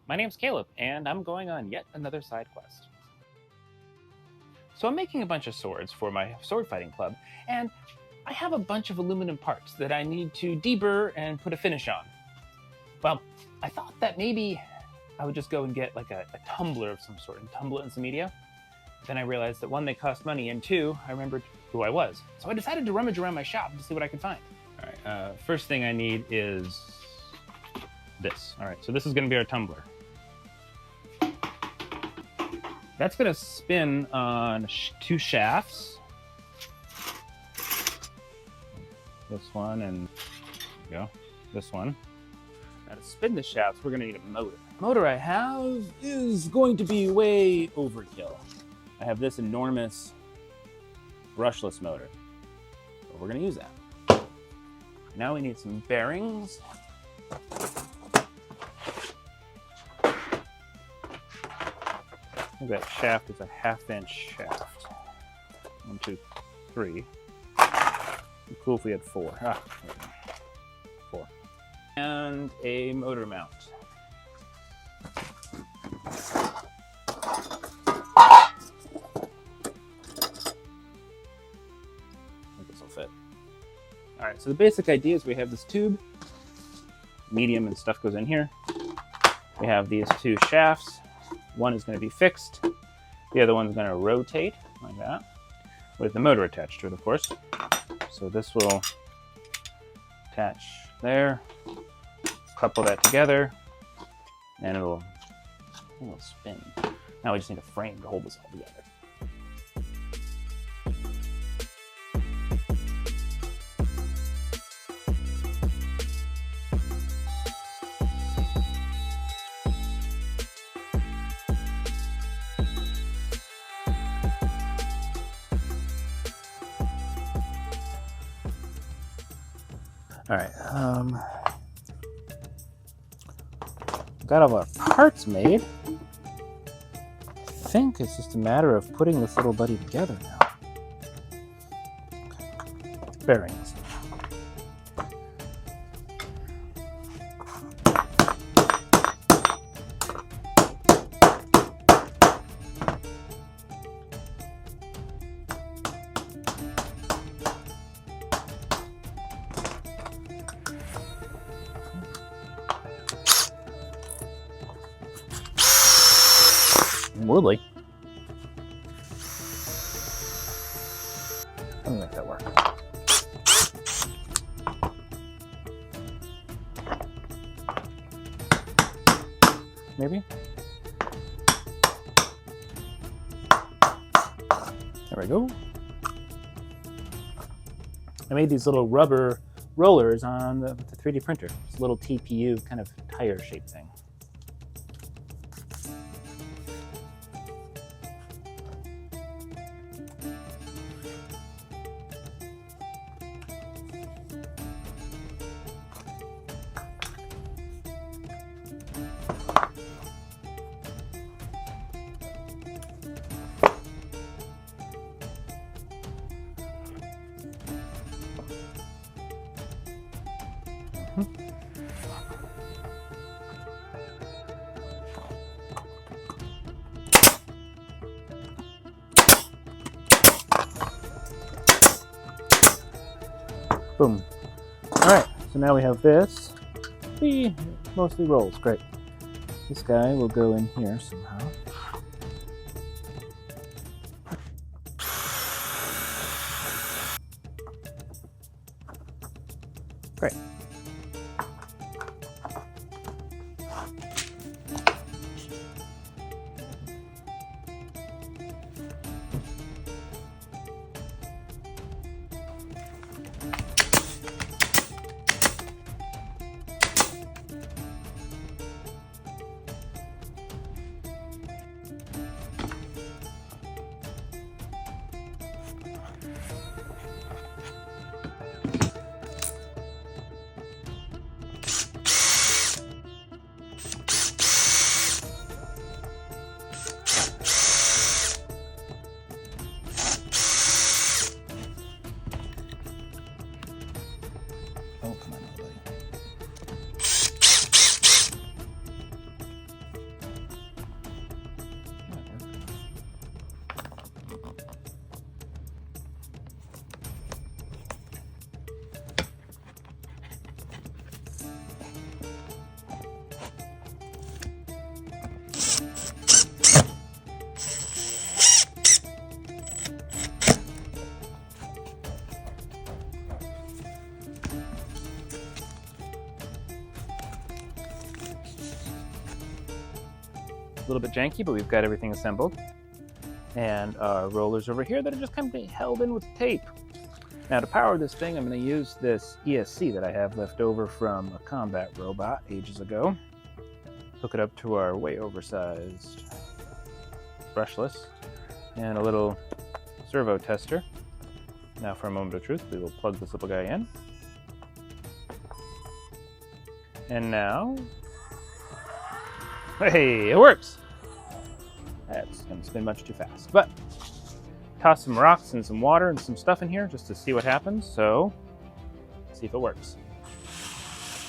My name's Caleb, and I'm going on yet another side quest. So I'm making a bunch of swords for my sword fighting club, and I have a bunch of aluminum parts that I need to deburr and put a finish on. Well, I thought that maybe I would just go and get like a tumbler of some sort and tumble it in some media. Then I realized that one, they cost money, and two, I remembered who I was. So I decided to rummage around my shop to see what I could find. All right, first thing I need is this. All right, so this is gonna be our tumbler. That's gonna spin on two shafts. This one and there you go, this one. Now to spin the shafts, we're gonna need a motor. The motor I have is going to be way overkill. I have this enormous brushless motor, but we're gonna use that. Now we need some bearings. I think that shaft is a 1/2 inch shaft. 1, 2, 3. It'd be cool if we had 4. Ah, 4. And a motor mount. I think this will fit. All right, so the basic idea is we have this tube, medium and stuff goes in here. We have these two shafts. One is going to be fixed. The other one's going to rotate like that with the motor attached to it, of course. So this will attach there, couple that together, and it'll spin. Now we just need a frame to hold this all together. All right, got all our parts made. I think it's just a matter of putting this little buddy together now. Okay. Bearings. Woodley. Let me make that work. Maybe? There we go. I made these little rubber rollers on the 3D printer. It's a little TPU kind of tire shaped thing. Boom. All right, so now we have this. He mostly rolls, great. This guy will go in here somehow. Great. A little bit janky, but we've got everything assembled. And our rollers over here that are just kind of being held in with tape. Now to power this thing, I'm going to use this ESC that I have left over from a combat robot ages ago. Hook it up to our way oversized brushless and a little servo tester. Now for a moment of truth, we will plug this little guy in. And now, hey, it works! That's going to spin much too fast. But toss some rocks and some water and some stuff in here just to see what happens. So, let's see if it works.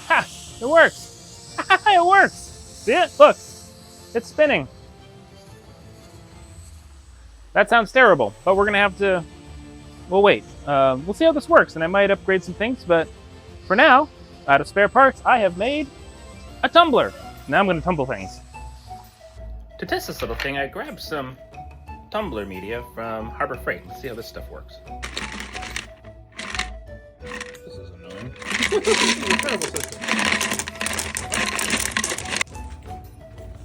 Ha! It works! It works! See it? Look! It's spinning. That sounds terrible, but we're going to have to... We'll wait. We'll see how this works, and I might upgrade some things, but for now, out of spare parts, I have made a tumbler. Now I'm going to tumble things. To test this little thing, I grabbed some tumbler media from Harbor Freight. Let's see how this stuff works. This is annoying. Terrible system.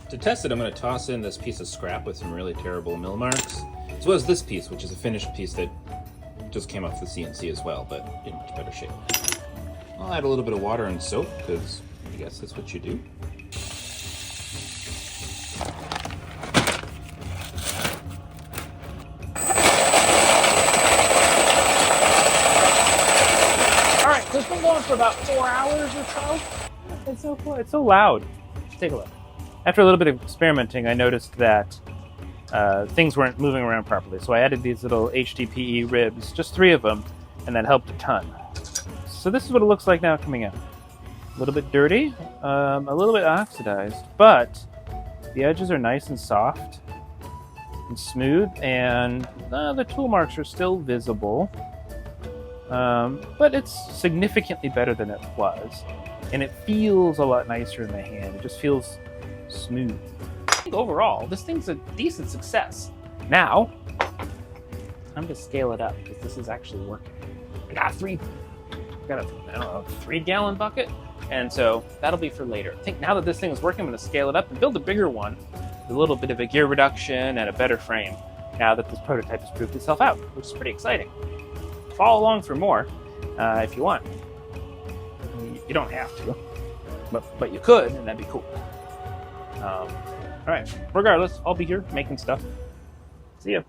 To test it, I'm going to toss in this piece of scrap with some really terrible mill marks, as well as this piece, which is a finished piece that just came off the CNC as well, but in much better shape. I'll add a little bit of water and soap, because I guess that's what you do. Alright, so it's been going for about 4 hours or so. It's so cool. It's so loud. Take a look. After a little bit of experimenting, I noticed that things weren't moving around properly, so I added these little HDPE ribs, just 3 of them, and that helped a ton. So this is what it looks like now coming out. A little bit dirty, a little bit oxidized, but the edges are nice and soft and smooth, and the tool marks are still visible, but it's significantly better than it was, and it feels a lot nicer in the hand. It just feels smooth. I think overall, this thing's a decent success. Now, time to scale it up, because this is actually working. I got a 3-gallon bucket, and so that'll be for later. I think now that this thing is working, I'm going to scale it up and build a bigger one with a little bit of a gear reduction and a better frame, now that this prototype has proved itself out, which is pretty exciting. Follow along for more if you want. You don't have to, but you could, and that'd be cool. All right, regardless, I'll be here making stuff. See ya.